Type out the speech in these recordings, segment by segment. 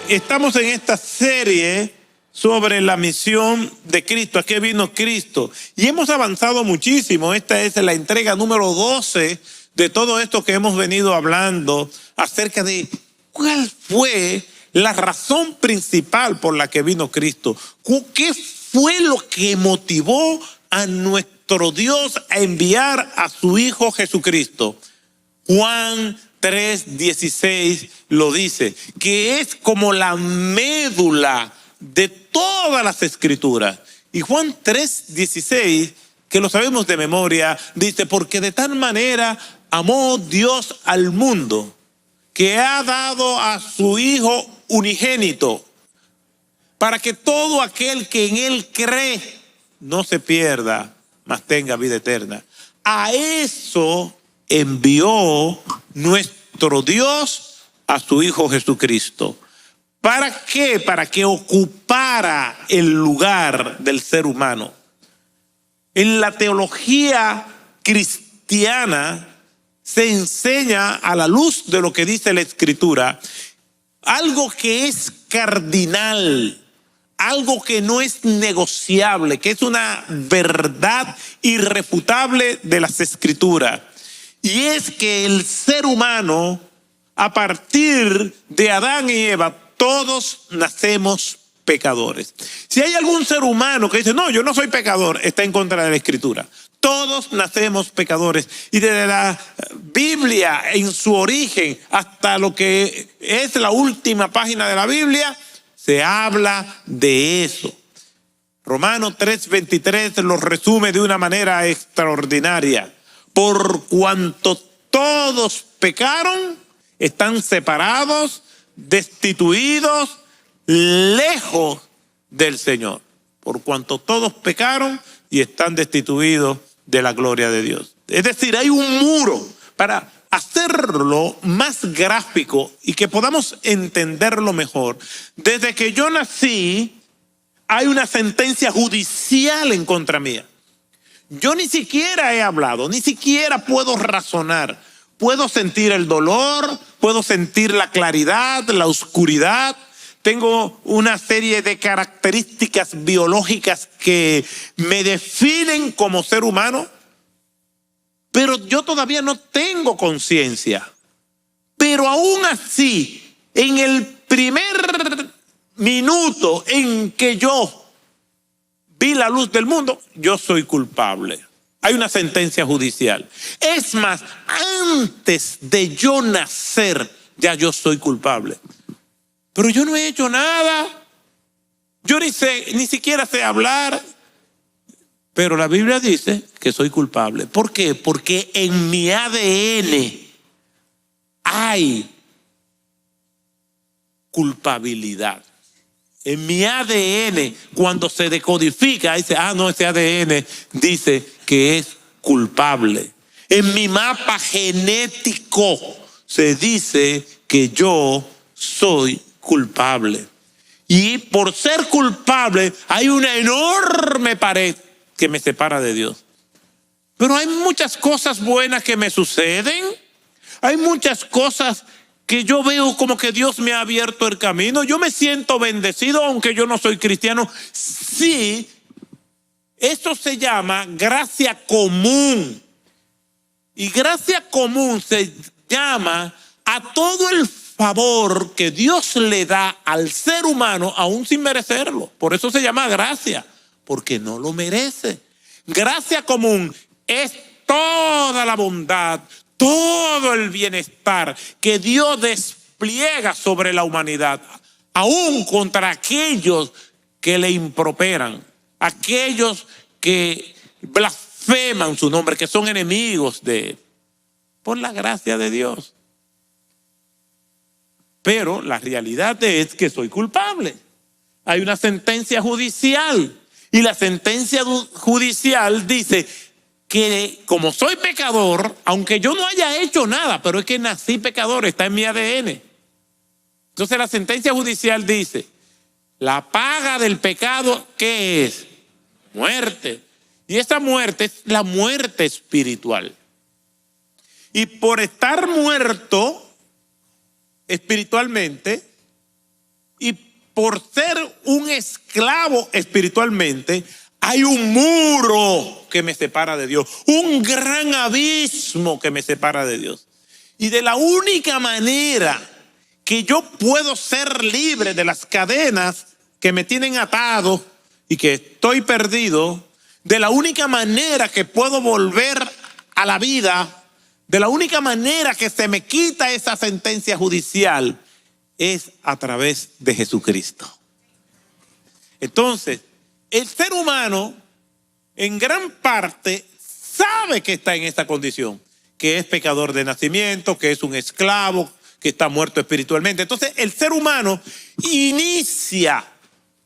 Estamos en esta serie sobre la misión de Cristo. ¿A qué vino Cristo? Y hemos avanzado muchísimo. Esta es la entrega número 12 de todo esto que hemos venido hablando acerca de cuál fue la razón principal por la que vino Cristo. ¿Qué fue lo que motivó a nuestro Dios a enviar a su Hijo Jesucristo? Juan 3:16 lo dice, que es como la médula de todas las escrituras. Y Juan 3:16, que lo sabemos de memoria, dice: porque de tal manera amó Dios al mundo, que ha dado a su Hijo unigénito, para que todo aquel que en él cree no se pierda, mas tenga vida eterna. A eso envió nuestro Dios a su Hijo Jesucristo. ¿Para qué? Para que ocupara el lugar del ser humano. En la teología cristiana se enseña, a la luz de lo que dice la Escritura, algo que es cardinal, algo que no es negociable, que es una verdad irrefutable de las Escrituras. Y es que el ser humano, a partir de Adán y Eva, todos nacemos pecadores. Si hay algún ser humano que dice: no, yo no soy pecador, está en contra de la Escritura. Todos nacemos pecadores. Y desde la Biblia, en su origen, hasta lo que es la última página de la Biblia, se habla de eso. Romanos 3:23 lo resume de una manera extraordinaria. Por cuanto todos pecaron, están separados, destituidos, lejos del Señor. Por cuanto todos pecaron y están destituidos de la gloria de Dios. Es decir, hay un muro. Para hacerlo más gráfico y que podamos entenderlo mejor, desde que yo nací hay una sentencia judicial en contra mía. Yo ni siquiera he hablado, ni siquiera puedo razonar. Puedo sentir el dolor, puedo sentir la claridad, la oscuridad. Tengo una serie de características biológicas que me definen como ser humano, pero yo todavía no tengo conciencia. Pero aún así, en el primer minuto en que yo vi la luz del mundo, yo soy culpable. Hay una sentencia judicial. Es más, antes de yo nacer, ya yo soy culpable. Pero yo no he hecho nada. Yo ni siquiera sé hablar. Pero la Biblia dice que soy culpable. ¿Por qué? Porque en mi ADN hay culpabilidad. En mi ADN, cuando se decodifica, dice: ah, no, ese ADN dice que es culpable. En mi mapa genético se dice que yo soy culpable. Y por ser culpable hay una enorme pared que me separa de Dios. Pero hay muchas cosas buenas que me suceden. Hay muchas cosas que yo veo como que Dios me ha abierto el camino. Yo me siento bendecido, aunque yo no soy cristiano. Sí, eso se llama gracia común. Y gracia común se llama a todo el favor que Dios le da al ser humano, aún sin merecerlo. Por eso se llama gracia, porque no lo merece. Gracia común es toda la bondad, todo el bienestar que Dios despliega sobre la humanidad, aún contra aquellos que le improperan, aquellos que blasfeman su nombre, que son enemigos de él, por la gracia de Dios. Pero la realidad es que soy culpable. Hay una sentencia judicial y la sentencia judicial dice que como soy pecador, aunque yo no haya hecho nada, pero es que nací pecador, está en mi ADN. Entonces la sentencia judicial dice: la paga del pecado, ¿qué es? Muerte. Y esa muerte es la muerte espiritual. Y por estar muerto espiritualmente, Y por ser un esclavo espiritualmente, hay un muro que me separa de Dios, un gran abismo que me separa de Dios. Y de la única manera que yo puedo ser libre de las cadenas que me tienen atado y que estoy perdido, de la única manera que puedo volver a la vida, de la única manera que se me quita esa sentencia judicial, es a través de Jesucristo. Entonces, el ser humano en gran parte sabe que está en esta condición, que es pecador de nacimiento, que es un esclavo, que está muerto espiritualmente. Entonces el ser humano inicia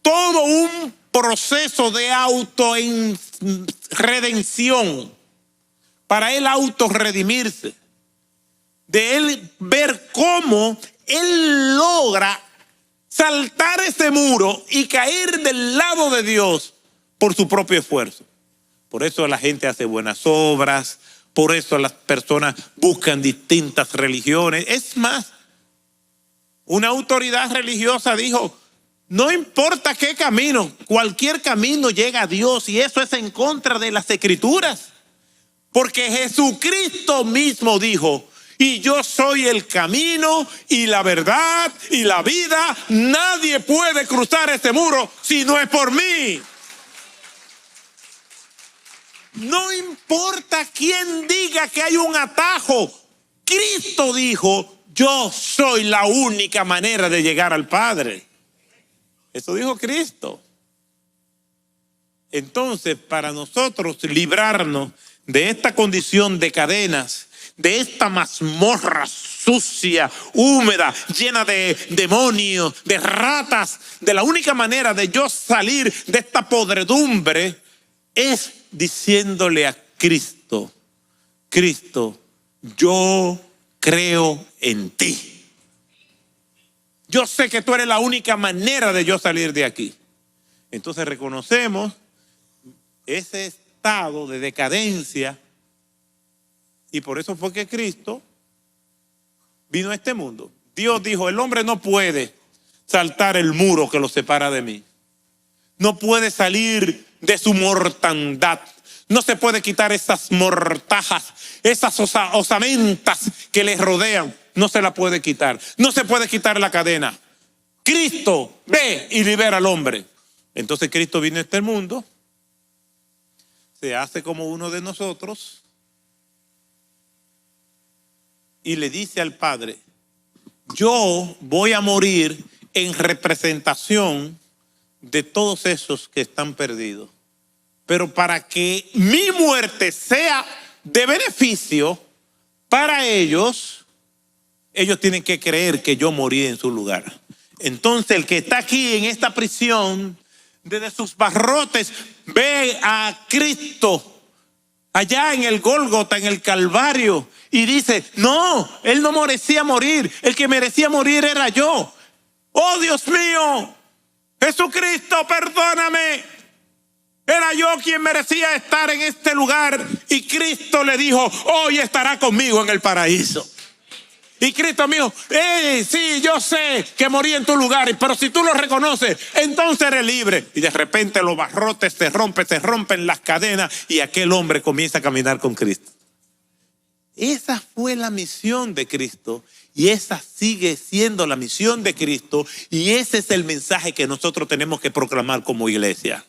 todo un proceso de autorredención para él autorredimirse, de él ver cómo él logra saltar ese muro y caer del lado de Dios por su propio esfuerzo. Por eso la gente hace buenas obras, por eso las personas buscan distintas religiones. Es más, una autoridad religiosa dijo, no importa qué camino, cualquier camino llega a Dios, y eso es en contra de las Escrituras. Porque Jesucristo mismo dijo, y yo soy el camino y la verdad y la vida. Nadie puede cruzar este muro si no es por mí. No importa quién diga que hay un atajo. Cristo dijo, yo soy la única manera de llegar al Padre. Eso dijo Cristo. Entonces, para nosotros librarnos de esta condición de cadenas, de esta mazmorra sucia, húmeda, llena de demonios, de ratas, de la única manera de yo salir de esta podredumbre es diciéndole a Cristo, Cristo, yo creo en ti. Yo sé que tú eres la única manera de yo salir de aquí. Entonces reconocemos ese estado de decadencia, y por eso fue que Cristo vino a este mundo. Dios dijo, el hombre no puede saltar el muro que lo separa de mí. No puede salir de su mortandad. No se puede quitar esas mortajas, esas osamentas que les rodean. No se la puede quitar. No se puede quitar la cadena. Cristo ve y libera al hombre. Entonces Cristo vino a este mundo, se hace como uno de nosotros y le dice al Padre, yo voy a morir en representación de todos esos que están perdidos. Pero para que mi muerte sea de beneficio para ellos, ellos tienen que creer que yo morí en su lugar. Entonces el que está aquí en esta prisión, desde sus barrotes, ve a Cristo allá en el Gólgota, en el Calvario, y dice, no, él no merecía morir, el que merecía morir era yo. Oh Dios mío, Jesucristo, perdóname. Era yo quien merecía estar en este lugar, y Cristo le dijo, hoy estará conmigo en el paraíso. Y Cristo me dijo, sí, yo sé que morí en tu lugar, pero si tú lo reconoces, entonces eres libre. Y de repente los barrotes se rompen las cadenas, y aquel hombre comienza a caminar con Cristo. Esa fue la misión de Cristo, y esa sigue siendo la misión de Cristo, y ese es el mensaje que nosotros tenemos que proclamar como iglesia.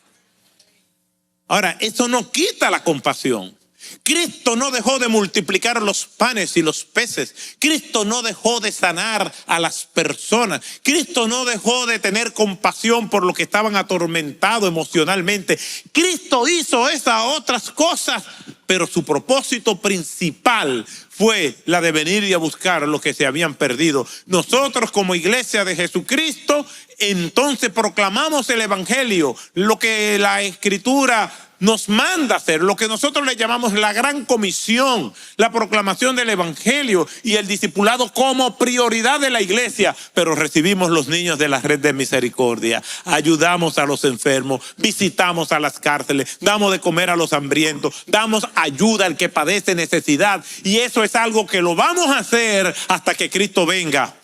Ahora, eso no quita la compasión. Cristo no dejó de multiplicar los panes y los peces. Cristo no dejó de sanar a las personas. Cristo no dejó de tener compasión por los que estaban atormentados emocionalmente. Cristo hizo esas otras cosas, pero su propósito principal fue la de venir y a buscar a los que se habían perdido. Nosotros como iglesia de Jesucristo, entonces proclamamos el evangelio, lo que la Escritura nos manda hacer, lo que nosotros le llamamos la gran comisión, la proclamación del evangelio y el discipulado como prioridad de la iglesia. Pero recibimos los niños de la red de misericordia, ayudamos a los enfermos, visitamos a las cárceles, damos de comer a los hambrientos, damos ayuda al que padece necesidad, y eso es algo que lo vamos a hacer hasta que Cristo venga.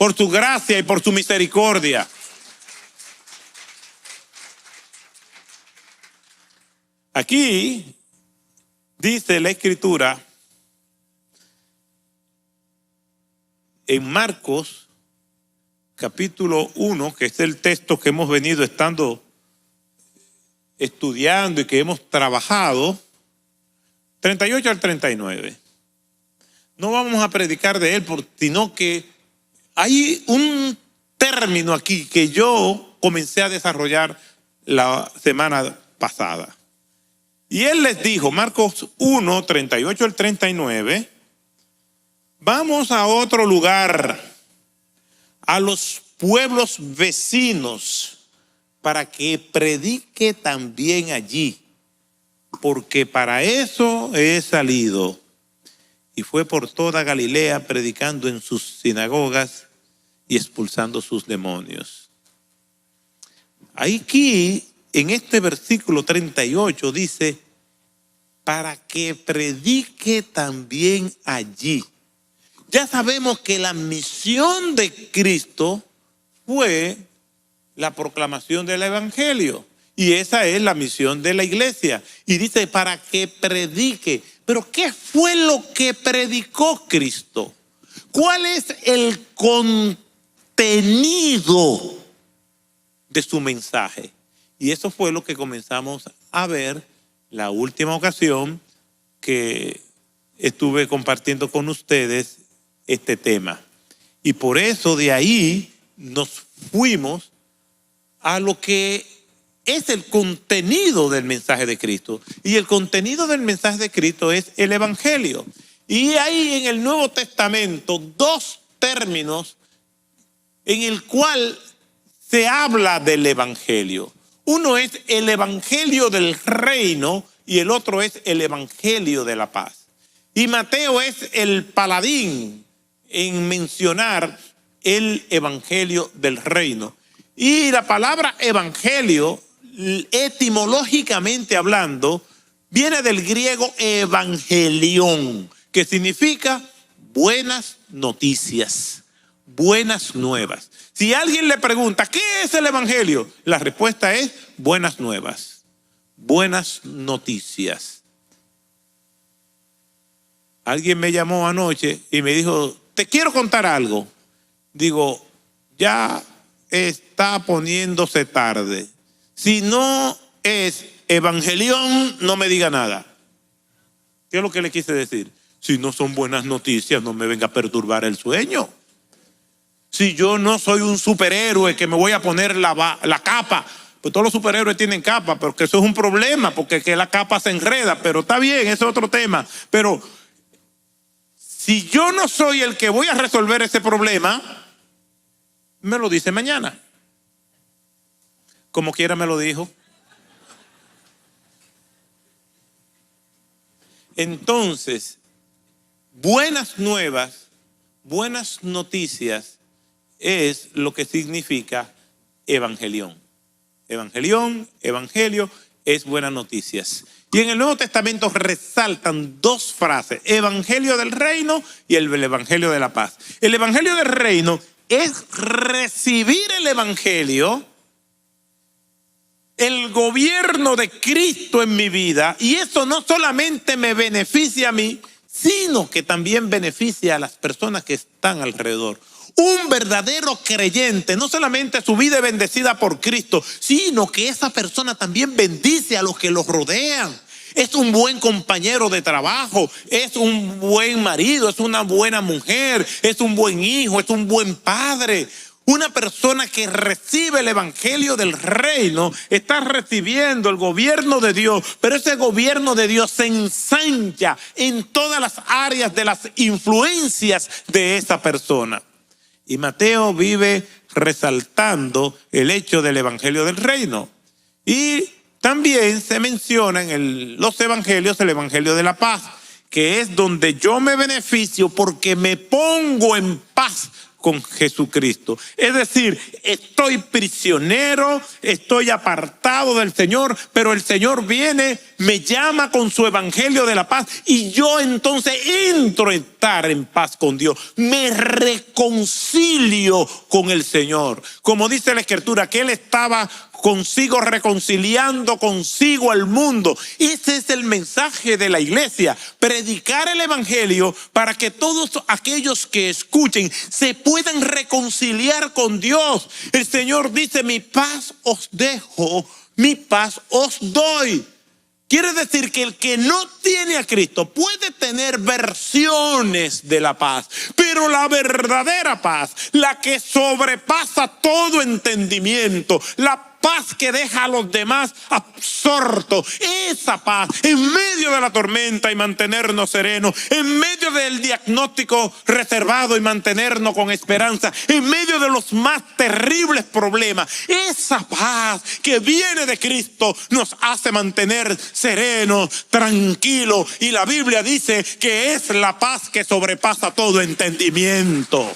por su gracia y por su misericordia. Aquí dice la Escritura en Marcos capítulo 1, que es el texto que hemos venido estudiando y que hemos trabajado, 38 al 39. No vamos a predicar de él, sino que hay un término aquí que yo comencé a desarrollar la semana pasada. Y él les dijo, Marcos 1, 38 al 39, vamos a otro lugar, a los pueblos vecinos, para que predique también allí, porque para eso he salido. Y fue por toda Galilea predicando en sus sinagogas y expulsando sus demonios. Aquí, en este versículo 38 dice, para que predique también allí. Ya sabemos que la misión de Cristo fue la proclamación del evangelio. Y esa es la misión de la iglesia. Y dice, para que predique. Pero ¿qué fue lo que predicó Cristo? ¿Cuál es el contenido de su mensaje? Y eso fue lo que comenzamos a ver la última ocasión que estuve compartiendo con ustedes este tema. Y por eso de ahí nos fuimos a lo que es el contenido del mensaje de Cristo. Y el contenido del mensaje de Cristo es el evangelio. Y hay en el Nuevo Testamento dos términos en el cual se habla del evangelio. Uno es el evangelio del reino y el otro es el evangelio de la paz. Y Mateo es el paladín en mencionar el evangelio del reino. Y la palabra evangelio, etimológicamente hablando, viene del griego evangelión, que significa buenas noticias, buenas nuevas. Si alguien le pregunta, ¿qué es el evangelio? La respuesta es buenas nuevas, buenas noticias. Alguien me llamó anoche y me dijo, te quiero contar algo. Digo, ya está poniéndose tarde. Si no es evangelión, no me diga nada. ¿Qué es lo que le quise decir? Si no son buenas noticias, no me venga a perturbar el sueño. Si yo no soy un superhéroe que me voy a poner la capa, pues todos los superhéroes tienen capa, porque eso es un problema, porque que la capa se enreda, pero está bien, ese es otro tema. Pero si yo no soy el que voy a resolver ese problema, me lo dice mañana. Como quiera me lo dijo. Entonces, buenas nuevas, buenas noticias es lo que significa evangelión. Evangelión, evangelio es buenas noticias. Y en el Nuevo Testamento resaltan dos frases, evangelio del reino y el evangelio de la paz. El evangelio del reino es recibir el evangelio, el gobierno de Cristo en mi vida, y eso no solamente me beneficia a mí, sino que también beneficia a las personas que están alrededor. Un verdadero creyente, no solamente su vida es bendecida por Cristo, sino que esa persona también bendice a los que los rodean. Es un buen compañero de trabajo, es un buen marido, es una buena mujer, es un buen hijo, es un buen padre. Una persona que recibe el evangelio del reino está recibiendo el gobierno de Dios, pero ese gobierno de Dios se ensancha en todas las áreas de las influencias de esa persona. Y Mateo vive resaltando el hecho del evangelio del reino. Y también se menciona en los evangelios el evangelio de la paz, que es donde yo me beneficio porque me pongo en paz con Jesucristo. Es decir, estoy prisionero, estoy apartado del Señor, pero el Señor viene, me llama con su evangelio de la paz y yo entonces entro a estar en paz con Dios. Me reconcilio con el Señor. Como dice la Escritura, que Él estaba consigo, reconciliando consigo al mundo. Ese es el mensaje de la iglesia: predicar el evangelio para que todos aquellos que escuchen se puedan reconciliar con Dios. El Señor dice: mi paz os dejo, mi paz os doy. Quiere decir que el que no tiene a Cristo puede tener versiones de la paz, pero la verdadera paz, la que sobrepasa todo entendimiento, la paz que deja a los demás absortos, esa paz en medio de la tormenta y mantenernos serenos, en medio del diagnóstico reservado y mantenernos con esperanza, en medio de los más terribles problemas, esa paz que viene de Cristo nos hace mantener serenos, tranquilos, y la Biblia dice que es la paz que sobrepasa todo entendimiento.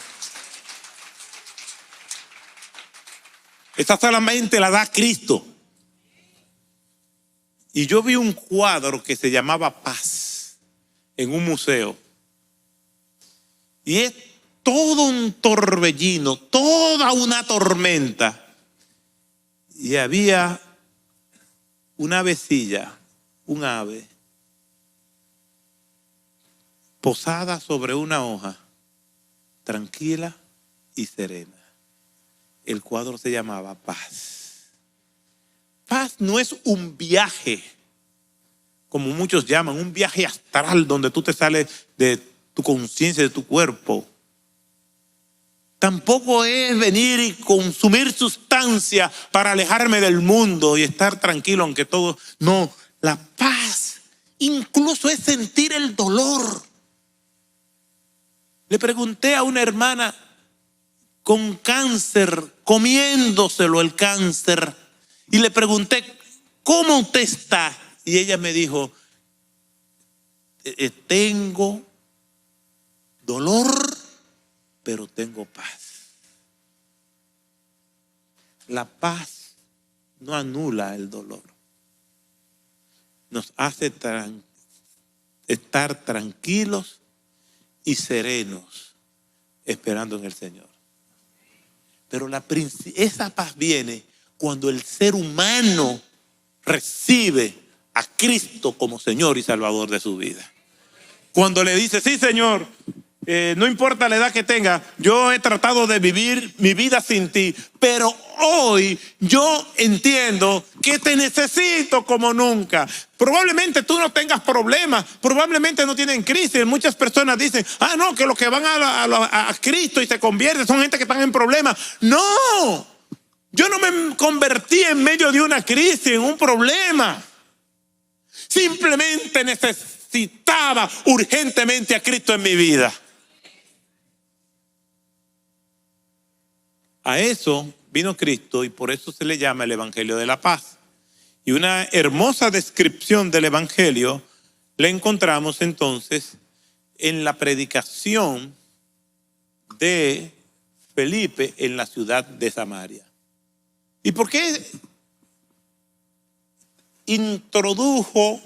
Esta solamente la da Cristo. Y yo vi un cuadro que se llamaba Paz en un museo. Y es todo un torbellino, toda una tormenta. Y había una avecilla, un ave, posada sobre una hoja, tranquila y serena. El cuadro se llamaba Paz. Paz no es un viaje, como muchos llaman, un viaje astral donde tú te sales de tu conciencia, de tu cuerpo. Tampoco es venir y consumir sustancia para alejarme del mundo y estar tranquilo aunque todo. No, la paz incluso es sentir el dolor. Le pregunté a una hermana con cáncer, comiéndoselo el cáncer, y le pregunté: ¿cómo usted está? Y ella me dijo: tengo dolor, pero tengo paz. La paz no anula el dolor, nos hace estar tranquilos y serenos esperando en el Señor. Pero esa paz viene cuando el ser humano recibe a Cristo como Señor y Salvador de su vida. Cuando le dice: sí, Señor, no importa la edad que tenga, yo he tratado de vivir mi vida sin ti, pero hoy yo entiendo que te necesito como nunca. Probablemente tú no tengas problemas, probablemente no tienen crisis. Muchas personas dicen: no, que los que van a Cristo y se convierten son gente que están en problemas. No, yo no me convertí en medio de una crisis, en un problema. Simplemente necesitaba urgentemente a Cristo en mi vida. A eso vino Cristo y por eso se le llama el Evangelio de la Paz. Y una hermosa descripción del Evangelio la encontramos entonces en la predicación de Felipe en la ciudad de Samaria. ¿Y por qué introduzco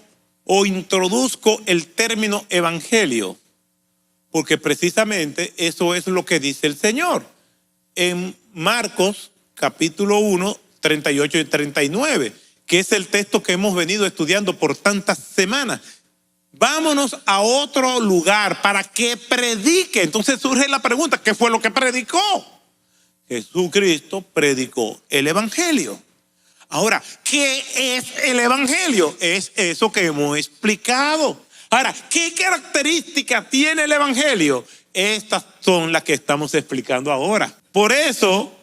el término evangelio? Porque precisamente eso es lo que dice el Señor en Marcos capítulo 1, 38 y 39, que es el texto que hemos venido estudiando por tantas semanas. Vámonos a otro lugar para que predique. Entonces surge la pregunta: ¿qué fue lo que predicó? Jesucristo predicó el evangelio. Ahora, ¿qué es el evangelio? Es eso que hemos explicado. Ahora, ¿qué características tiene el evangelio? Estas son las que estamos explicando ahora. Por eso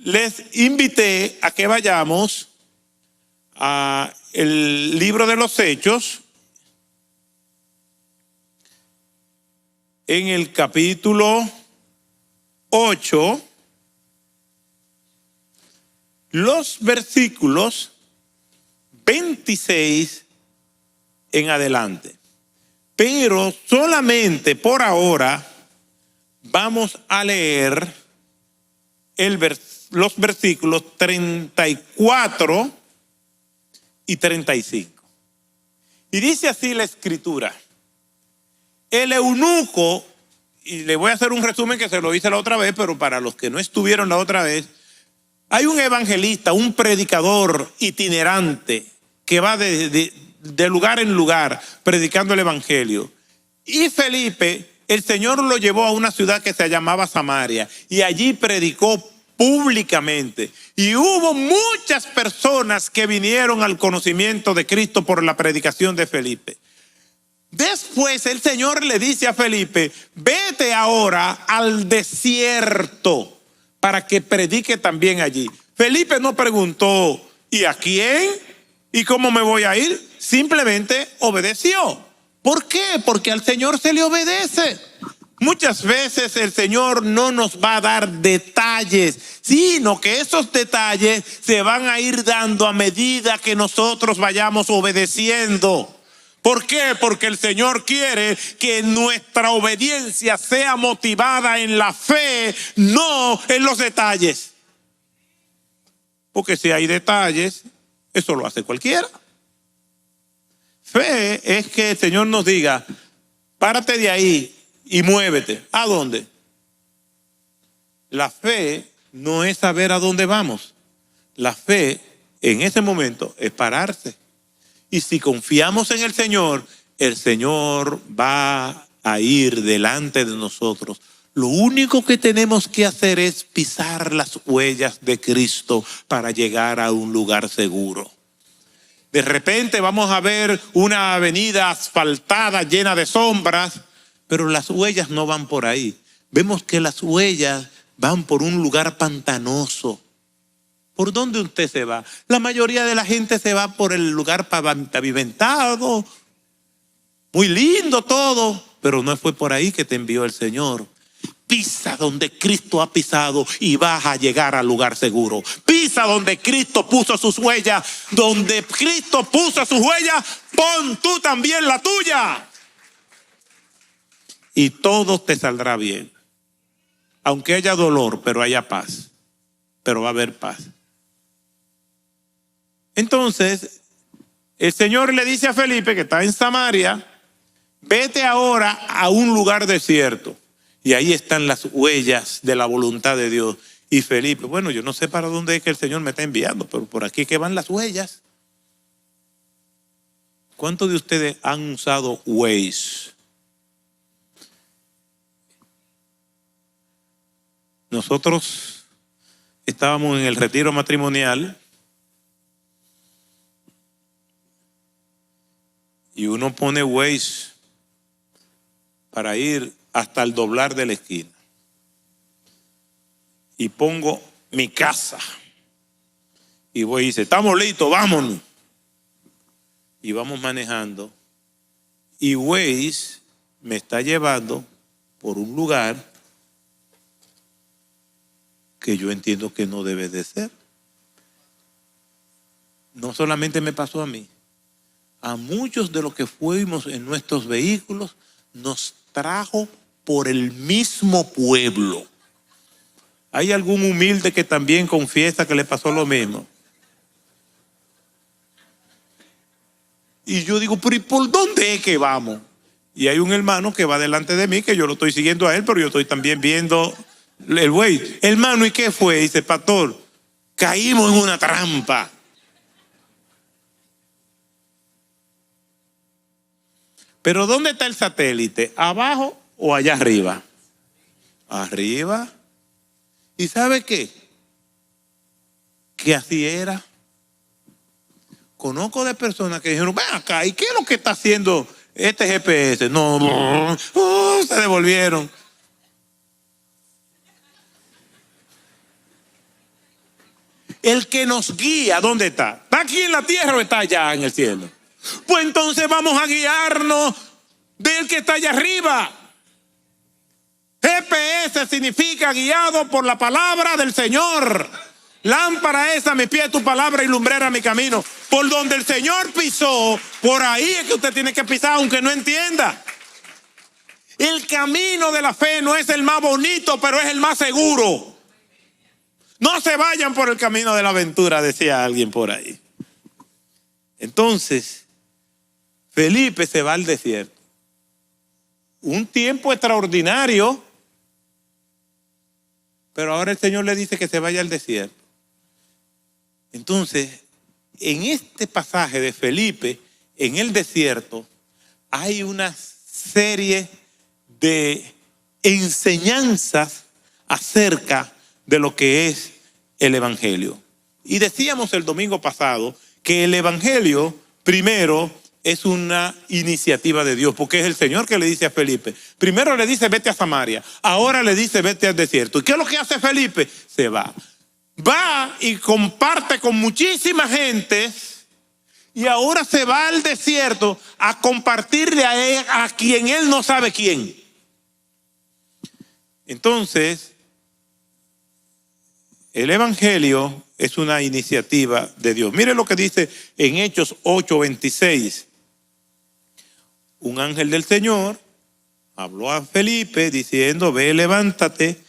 les invité a que vayamos a el libro de los Hechos, en el capítulo 8, los versículos 26 en adelante. Pero solamente por ahora vamos a leer los versículos 34 y 35. Y dice así la escritura: el eunuco, y le voy a hacer un resumen que se lo hice la otra vez, pero para los que no estuvieron la otra vez, hay un evangelista, un predicador itinerante que va de lugar en lugar predicando el evangelio. Y Felipe, el Señor lo llevó a una ciudad que se llamaba Samaria y allí predicó públicamente. Y hubo muchas personas que vinieron al conocimiento de Cristo por la predicación de Felipe. Después el Señor le dice a Felipe: vete ahora al desierto para que predique también allí. Felipe no preguntó ¿y a quién? ¿Y cómo me voy a ir? Simplemente obedeció. ¿Por qué? Porque al Señor se le obedece. Muchas veces el Señor no nos va a dar detalles, sino que esos detalles se van a ir dando a medida que nosotros vayamos obedeciendo. ¿Por qué? Porque el Señor quiere que nuestra obediencia sea motivada en la fe, no en los detalles. Porque si hay detalles, eso lo hace cualquiera. Fe es que el Señor nos diga: párate de ahí y muévete. ¿A dónde? La fe no es saber a dónde vamos. La fe en ese momento es pararse. Y si confiamos en el Señor va a ir delante de nosotros. Lo único que tenemos que hacer es pisar las huellas de Cristo para llegar a un lugar seguro. De repente vamos a ver una avenida asfaltada llena de sombras, pero las huellas no van por ahí. Vemos que las huellas van por un lugar pantanoso. ¿Por dónde usted se va? La mayoría de la gente se va por el lugar pavimentado, muy lindo todo, pero no fue por ahí que te envió el Señor. Pisa donde Cristo ha pisado y vas a llegar al lugar seguro. Pisa donde Cristo puso sus huellas. Donde Cristo puso sus huellas, pon tú también la tuya. Y todo te saldrá bien. Aunque haya dolor, pero haya paz. Pero va a haber paz. Entonces, el Señor le dice a Felipe, que está en Samaria: vete ahora a un lugar desierto. Y ahí están las huellas de la voluntad de Dios. Y Felipe: bueno, yo no sé para dónde es que el Señor me está enviando, pero por aquí que van las huellas. ¿Cuántos de ustedes han usado Waze? Nosotros estábamos en el retiro matrimonial y uno pone Waze para ir hasta el doblar de la esquina. Y pongo mi casa. Y voy y dice: estamos listos, vámonos. Y vamos manejando. Y Waze me está llevando por un lugar que yo entiendo que no debe de ser. No solamente me pasó a mí. A muchos de los que fuimos en nuestros vehículos nos trajo por el mismo pueblo. ¿Hay algún humilde que también confiesa que le pasó lo mismo? Y yo digo: pero ¿y por dónde es que vamos? Y hay un hermano que va delante de mí, que yo lo estoy siguiendo a él, pero yo estoy también viendo el güey. Hermano, ¿y qué fue? Dice: pastor, caímos en una trampa. Pero ¿dónde está el satélite? ¿Abajo o allá arriba? Arriba. ¿Y sabe qué? Que así era. Conozco de personas que dijeron: ven acá, ¿y qué es lo que está haciendo este GPS? No, se devolvieron. El que nos guía, ¿dónde está? ¿Está aquí en la tierra o está allá en el cielo? Pues entonces vamos a guiarnos del que está allá arriba. GPS significa guiado por la palabra del Señor. Lámpara es a mi pie tu palabra y lumbrera mi camino. Por donde el Señor pisó, por ahí es que usted tiene que pisar, aunque no entienda. El camino de la fe no es el más bonito, pero es el más seguro. No se vayan por el camino de la aventura, decía alguien por ahí. Entonces, Felipe se va al desierto. Un tiempo extraordinario, pero ahora el Señor le dice que se vaya al desierto. Entonces, en este pasaje de Felipe, en el desierto, hay una serie de enseñanzas acerca de lo que es el Evangelio. Y decíamos el domingo pasado que el Evangelio, primero, es una iniciativa de Dios, porque es el Señor que le dice a Felipe. Primero le dice vete a Samaria, ahora le dice vete al desierto. ¿Y qué es lo que hace Felipe? Se va. Va y comparte con muchísima gente y ahora se va al desierto a compartirle a quien él no sabe quién. Entonces, el Evangelio es una iniciativa de Dios. Mire lo que dice en Hechos 8:26. Un ángel del Señor habló a Felipe diciendo, ve, levántate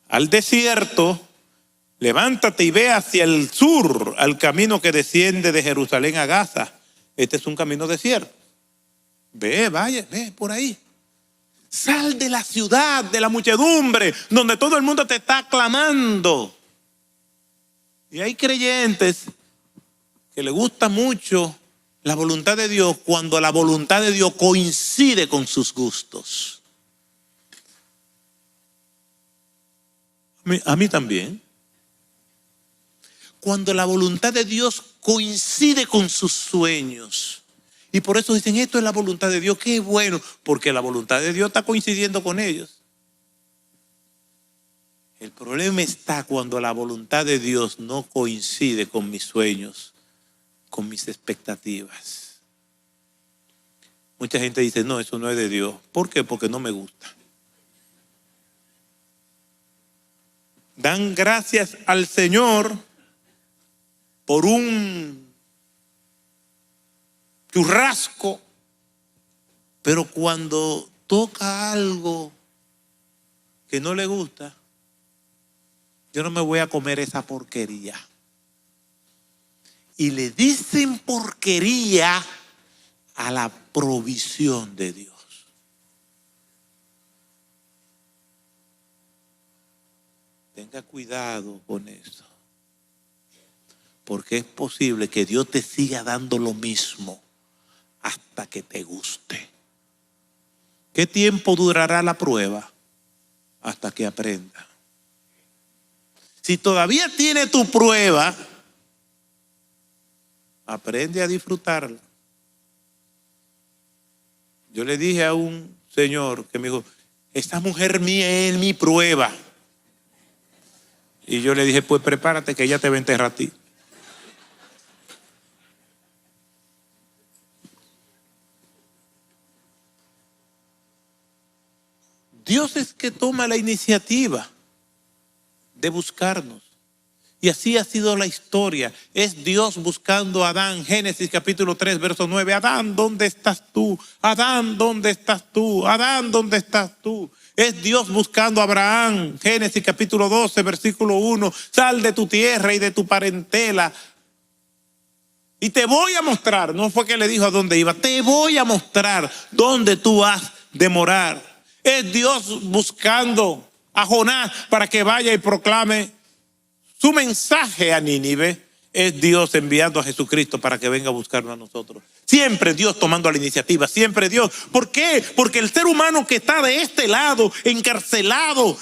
al desierto, levántate y ve hacia el sur, al camino que desciende de Jerusalén a Gaza. Este es un camino desierto. Ve, vaya, ve por ahí. Sal de la ciudad, de la muchedumbre, donde todo el mundo te está aclamando. Y hay creyentes que les gusta mucho la voluntad de Dios cuando la voluntad de Dios coincide con sus gustos. A mí también. Cuando la voluntad de Dios coincide con sus sueños. Y por eso dicen, esto es la voluntad de Dios. Qué bueno, porque la voluntad de Dios está coincidiendo con ellos. El problema está cuando la voluntad de Dios no coincide con mis sueños, con mis expectativas. Mucha gente dice, no, eso no es de Dios. ¿Por qué? Porque no me gusta. Dan gracias al Señor por un churrasco, pero cuando toca algo que no le gusta, yo no me voy a comer esa porquería. Y le dicen porquería a la provisión de Dios. Tenga cuidado con eso. Porque es posible que Dios te siga dando lo mismo hasta que te guste. ¿Qué tiempo durará la prueba? Hasta que aprenda. Si todavía tiene tu prueba, aprende a disfrutarla. Yo le dije a un señor que me dijo, esta mujer mía es mi prueba. Y yo le dije, pues prepárate que ella te va a enterrar a ti. Dios es que toma la iniciativa de buscarnos. Y así ha sido la historia. Es Dios buscando a Adán. Génesis capítulo 3, verso 9. Adán, ¿dónde estás tú? Adán, ¿dónde estás tú? Adán, ¿dónde estás tú? Es Dios buscando a Abraham. Génesis capítulo 12, versículo 1. Sal de tu tierra y de tu parentela. Y te voy a mostrar. No fue que le dijo a dónde iba. Te voy a mostrar dónde tú has de morar. Es Dios buscando a Jonás para que vaya y proclame su mensaje a Nínive. Es Dios enviando a Jesucristo para que venga a buscarnos a nosotros. Siempre Dios tomando la iniciativa, siempre Dios. ¿Por qué? Porque el ser humano que está de este lado, encarcelado,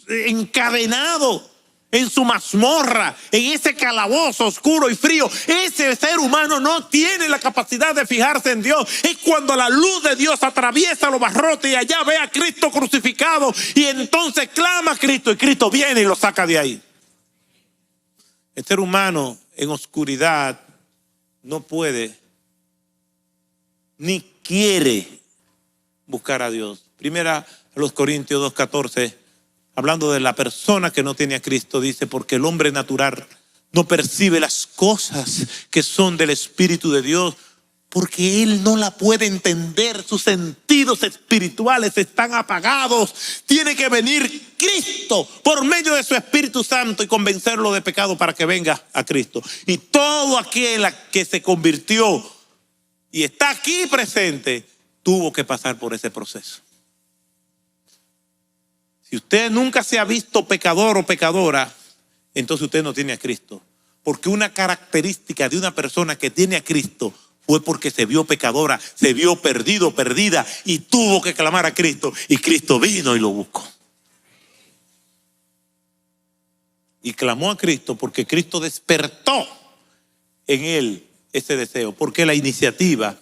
encadenado en su mazmorra, en ese calabozo oscuro y frío, ese ser humano no tiene la capacidad de fijarse en Dios. Es cuando la luz de Dios atraviesa los barrotes y allá ve a Cristo crucificado y entonces clama a Cristo y Cristo viene y lo saca de ahí. El ser humano en oscuridad no puede ni quiere buscar a Dios. Primera a los Corintios 2:14, hablando de la persona que no tiene a Cristo, dice, porque el hombre natural no percibe las cosas que son del Espíritu de Dios, porque él no la puede entender, sus sentidos espirituales están apagados. Tiene que venir Cristo por medio de su Espíritu Santo y convencerlo de pecado para que venga a Cristo. Y todo aquel que se convirtió y está aquí presente tuvo que pasar por ese proceso. Si usted nunca se ha visto pecador o pecadora, entonces usted no tiene a Cristo. Porque una característica de una persona que tiene a Cristo fue porque se vio pecadora, se vio perdido, perdida, y tuvo que clamar a Cristo. Y Cristo vino y lo buscó. Y clamó a Cristo porque Cristo despertó en él ese deseo, porque la iniciativa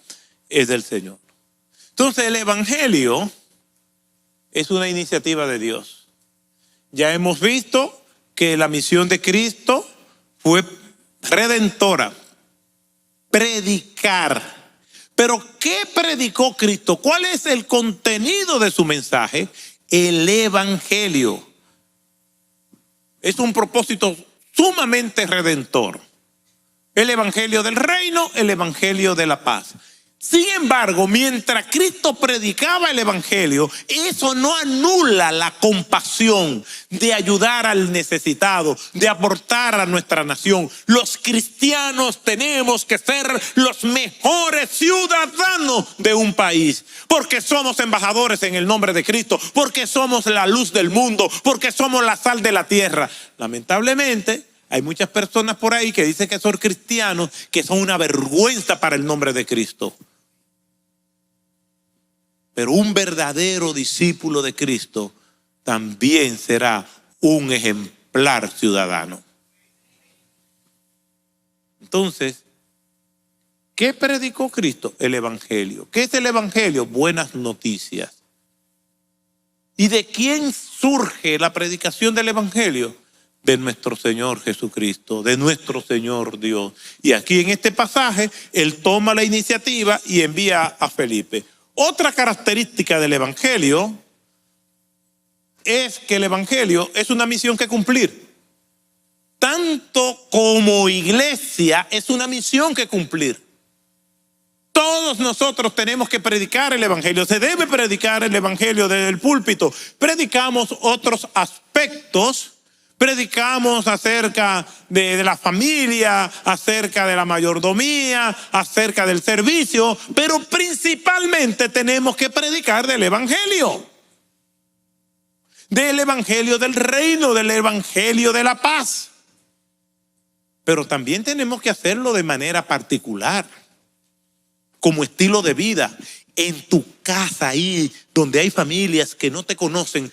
es del Señor. Entonces el Evangelio es una iniciativa de Dios. Ya hemos visto que la misión de Cristo fue redentora, predicar. Pero ¿qué predicó Cristo? ¿Cuál es el contenido de su mensaje? El Evangelio. Es un propósito sumamente redentor. El Evangelio del reino, el Evangelio de la paz. Sin embargo, mientras Cristo predicaba el Evangelio, eso no anula la compasión de ayudar al necesitado, de aportar a nuestra nación. Los cristianos tenemos que ser los mejores ciudadanos de un país, porque somos embajadores en el nombre de Cristo, porque somos la luz del mundo, porque somos la sal de la tierra. Lamentablemente, hay muchas personas por ahí que dicen que son cristianos, que son una vergüenza para el nombre de Cristo. Pero un verdadero discípulo de Cristo también será un ejemplar ciudadano. Entonces, ¿qué predicó Cristo? El Evangelio. ¿Qué es el Evangelio? Buenas noticias. ¿Y de quién surge la predicación del Evangelio? De nuestro Señor Jesucristo, de nuestro Señor Dios. Y aquí en este pasaje, Él toma la iniciativa y envía a Felipe. Otra característica del Evangelio es que el Evangelio es una misión que cumplir. Tanto como iglesia es una misión que cumplir. Todos nosotros tenemos que predicar el Evangelio. Se debe predicar el Evangelio desde el púlpito. Predicamos otros aspectos. Predicamos acerca de la familia, acerca de la mayordomía, acerca del servicio, pero principalmente tenemos que predicar del Evangelio del reino, del Evangelio de la paz. Pero también tenemos que hacerlo de manera particular, como estilo de vida. En tu casa, ahí donde hay familias que no te conocen,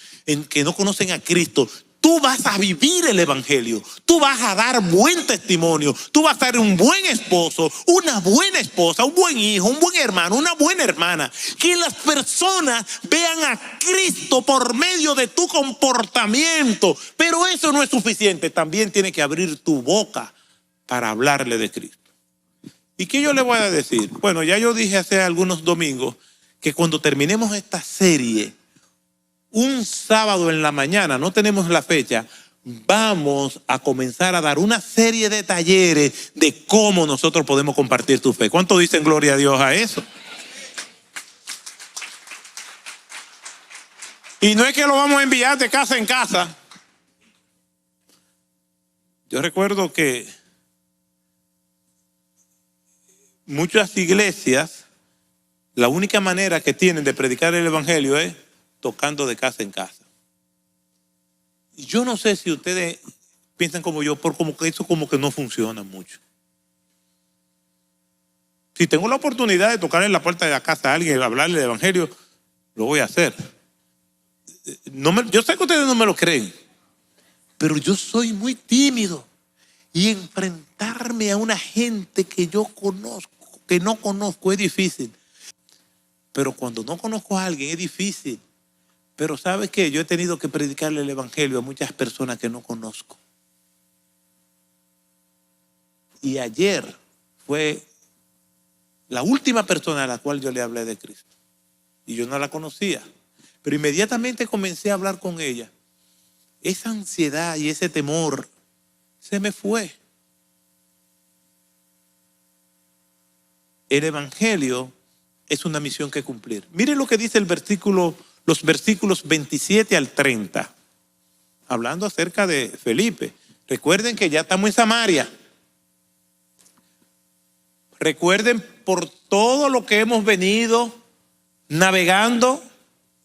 que no conocen a Cristo, tú vas a vivir el Evangelio, tú vas a dar buen testimonio, tú vas a ser un buen esposo, una buena esposa, un buen hijo, un buen hermano, una buena hermana. Que las personas vean a Cristo por medio de tu comportamiento. Pero eso no es suficiente, también tienes que abrir tu boca para hablarle de Cristo. ¿Y qué yo le voy a decir? Bueno, ya yo dije hace algunos domingos que cuando terminemos esta serie, un sábado en la mañana, no tenemos la fecha, vamos a comenzar a dar una serie de talleres de cómo nosotros podemos compartir tu fe. ¿Cuántos dicen gloria a Dios a eso? Y no es que lo vamos a enviar de casa en casa. Yo recuerdo que muchas iglesias, la única manera que tienen de predicar el Evangelio es tocando de casa en casa. Y yo no sé si ustedes piensan como yo, por como que eso como que no funciona mucho. Si tengo la oportunidad de tocar en la puerta de la casa a alguien y hablarle del Evangelio, lo voy a hacer. Yo sé que ustedes no me lo creen, pero yo soy muy tímido. Y enfrentarme a una gente que yo conozco, que no conozco, es difícil. Pero cuando no conozco a alguien es difícil. Pero ¿sabes qué? Yo he tenido que predicarle el Evangelio a muchas personas que no conozco. Y ayer fue la última persona a la cual yo le hablé de Cristo. Y yo no la conocía. Pero inmediatamente comencé a hablar con ella. Esa ansiedad y ese temor se me fue. el evangelio es una misión que cumplir. Miren lo que dice los versículos 27 al 30. Hablando acerca de Felipe. Recuerden que ya estamos en Samaria. Recuerden por todo lo que hemos venido navegando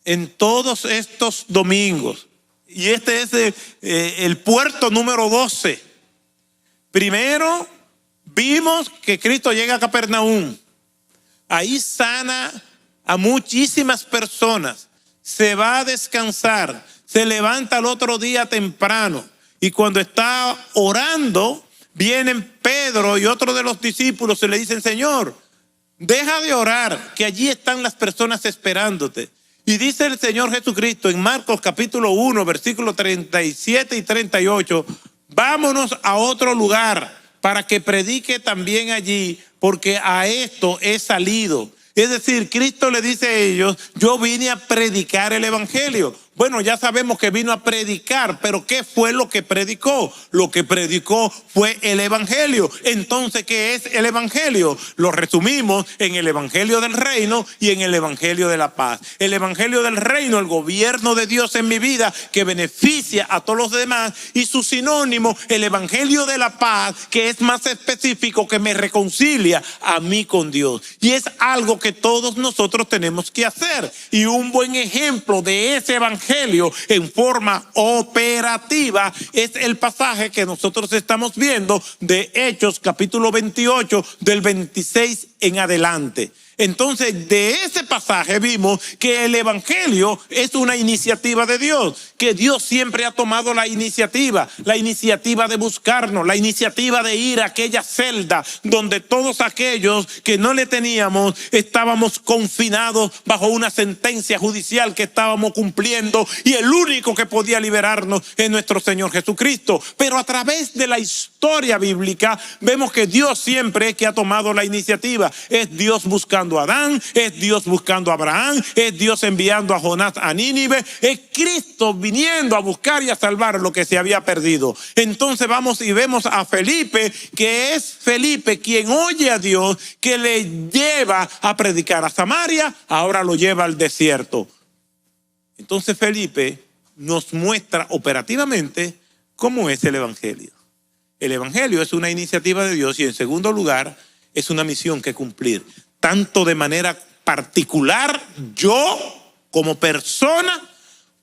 en todos estos domingos. Y este es el puerto número 12. Primero vimos que Cristo llega a Capernaum. Ahí sana a muchísimas personas. Se va a descansar. Se levanta al otro día temprano. Y cuando está orando, vienen Pedro y otro de los discípulos y le dicen: Señor, deja de orar, que allí están las personas esperándote. Y dice el Señor Jesucristo en Marcos capítulo 1, versículos 37 y 38, vámonos a otro lugar para que predique también allí, porque a esto he salido. Es decir, Cristo le dice a ellos: yo vine a predicar el evangelio. Bueno, ya sabemos que vino a predicar, pero ¿qué fue lo que predicó? Lo que predicó fue el evangelio. Entonces, ¿qué es el evangelio? Lo resumimos en el evangelio del reino y en el evangelio de la paz. El evangelio del reino, el gobierno de Dios en mi vida, que beneficia a todos los demás, y su sinónimo, el evangelio de la paz, que es más específico, que me reconcilia a mí con Dios. Y es algo que todos nosotros tenemos que hacer. Y un buen ejemplo de ese evangelio en forma operativa es el pasaje que nosotros estamos viendo de Hechos capítulo 28 del 26 en adelante. Entonces, de ese pasaje vimos que el evangelio es una iniciativa de Dios, que Dios siempre ha tomado la iniciativa de buscarnos, la iniciativa de ir a aquella celda donde todos aquellos que no le teníamos estábamos confinados bajo una sentencia judicial que estábamos cumpliendo, y el único que podía liberarnos es nuestro Señor Jesucristo. Pero a través de la historia bíblica vemos que Dios siempre es que ha tomado la iniciativa. Es Dios buscando a Adán, es Dios buscando a Abraham, es Dios enviando a Jonás a Nínive, es Cristo viniendo a buscar y a salvar lo que se había perdido. Entonces vamos y vemos a Felipe, que es Felipe quien oye a Dios, que le lleva a predicar a Samaria, ahora lo lleva al desierto. Entonces Felipe nos muestra operativamente cómo es el evangelio. El evangelio es una iniciativa de Dios, y en segundo lugar es una misión que cumplir, tanto de manera particular, yo como persona,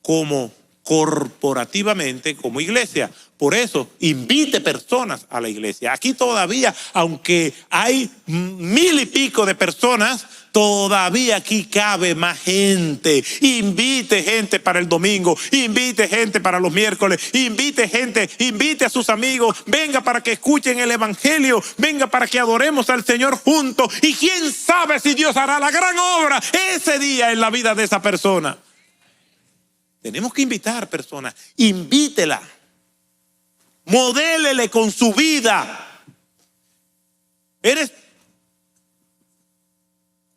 como corporativamente, como iglesia. Por eso, invite personas a la iglesia. Aquí todavía, aunque hay 1000 y pico de personas, todavía aquí cabe más gente. Invite gente para el domingo, invite gente para los miércoles, invite gente, invite a sus amigos, venga para que escuchen el evangelio, venga para que adoremos al Señor juntos, y quién sabe si Dios hará la gran obra ese día en la vida de esa persona. Tenemos que invitar personas, invítela, modélele con su vida. Eres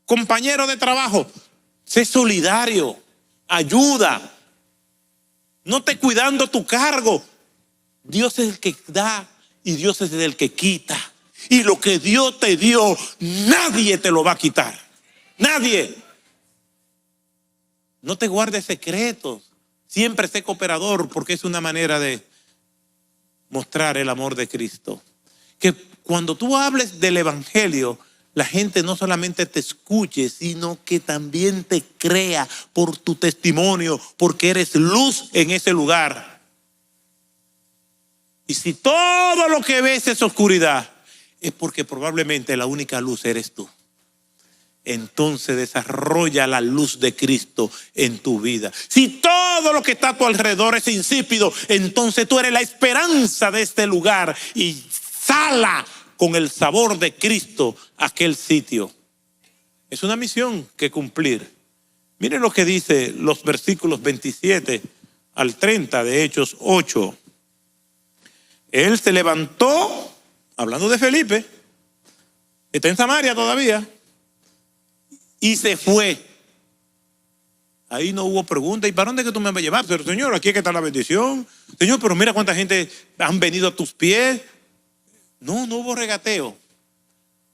compañero de trabajo, sé solidario, ayuda, no estés cuidando tu cargo. Dios es el que da y Dios es el que quita, y lo que Dios te dio nadie te lo va a quitar, nadie. No te guardes secretos, siempre sé cooperador, porque es una manera de mostrar el amor de Cristo. Que cuando tú hables del evangelio, la gente no solamente te escuche, sino que también te crea por tu testimonio, porque eres luz en ese lugar. Y si todo lo que ves es oscuridad, es porque probablemente la única luz eres tú. Entonces desarrolla la luz de Cristo en tu vida. Si todo lo que está a tu alrededor es insípido, entonces tú eres la esperanza de este lugar, y sala con el sabor de Cristo a aquel sitio. Es una misión que cumplir. Miren lo que dice los versículos 27 al 30 de Hechos 8. Él se levantó, hablando de Felipe, está en Samaria todavía, y se fue. Ahí no hubo pregunta: ¿y para dónde es que tú me vas a llevar? Pero Señor, aquí es que está la bendición. Señor, pero mira cuánta gente han venido a tus pies. No hubo regateo.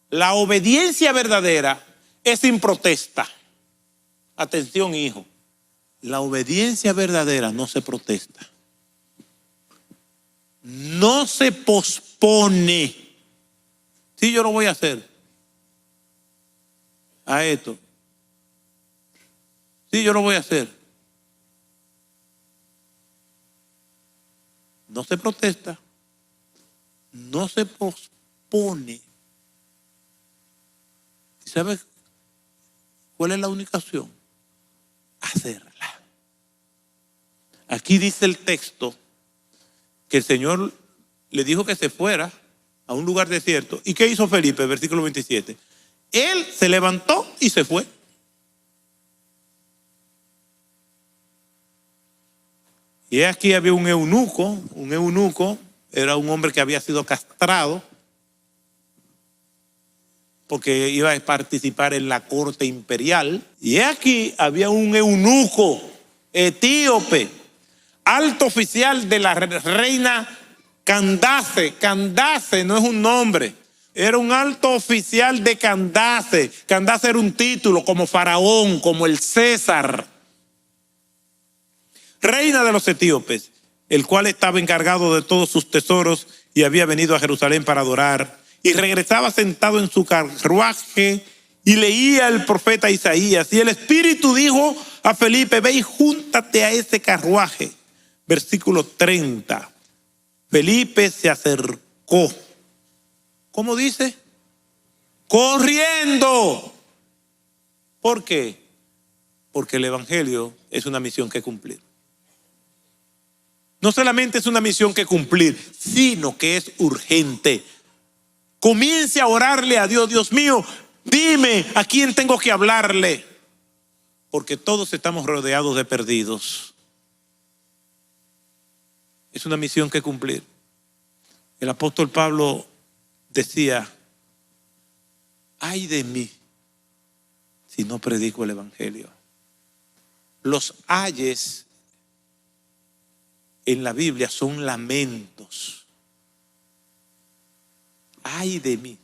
La obediencia verdadera es sin protesta. Atención, hijo. La obediencia verdadera no se protesta. No se pospone. Sí, yo lo voy a hacer. A esto. Sí, yo lo voy a hacer. No se protesta. No se pospone. ¿Y sabes cuál es la única opción? Hacerla. Aquí dice el texto que el Señor le dijo que se fuera a un lugar desierto. ¿Y qué hizo Felipe? Versículo 27. Él se levantó y se fue. Y aquí había un eunuco. Un eunuco era un hombre que había sido castrado porque iba a participar en la corte imperial. Y aquí había un eunuco etíope, alto oficial de la reina Candace. Candace no es un nombre, era un alto oficial de Candace. Candace era un título como faraón, como el César. Reina de los etíopes, el cual estaba encargado de todos sus tesoros y había venido a Jerusalén para adorar. Y regresaba sentado en su carruaje y leía el profeta Isaías. Y el Espíritu dijo a Felipe: ve y júntate a ese carruaje. Versículo 30. Felipe se acercó. ¿Cómo dice? Corriendo. ¿Por qué? Porque el evangelio es una misión que cumplir. No solamente es una misión que cumplir, sino que es urgente. Comience a orarle a Dios. Dios mío, dime a quién tengo que hablarle. Porque todos estamos rodeados de perdidos. Es una misión que cumplir. El apóstol Pablo decía: ay de mí si no predico el evangelio. Los ayes en la Biblia son lamentos. Ay de mí.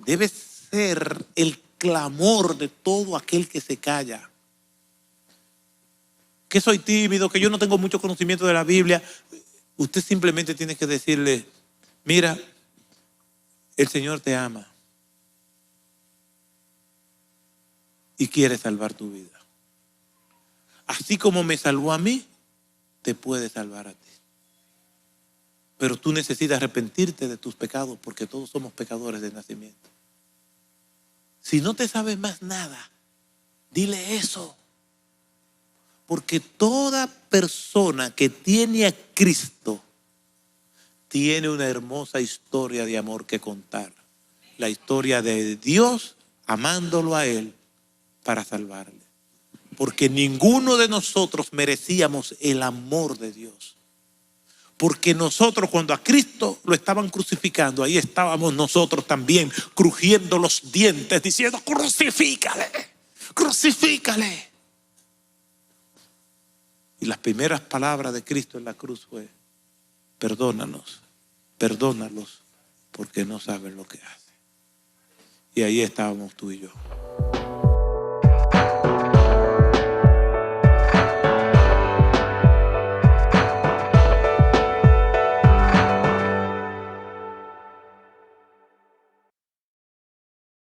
Debe ser el clamor de todo aquel que se calla. Que soy tímido, que yo no tengo mucho conocimiento de la Biblia. Usted simplemente tiene que decirle: mira, el Señor te ama y quiere salvar tu vida. Así como me salvó a mí, te puede salvar a ti. Pero tú necesitas arrepentirte de tus pecados, porque todos somos pecadores de nacimiento. Si no te sabes más nada, dile eso. Porque toda persona que tiene a Cristo tiene una hermosa historia de amor que contar. La historia de Dios amándolo a Él para salvarle. Porque ninguno de nosotros merecíamos el amor de Dios. Porque nosotros, cuando a Cristo lo estaban crucificando, ahí estábamos nosotros también crujiendo los dientes diciendo: crucifícale, crucifícale. Y las primeras palabras de Cristo en la cruz fue: perdónanos, perdónalos, porque no saben lo que hacen. Y ahí estábamos tú y yo.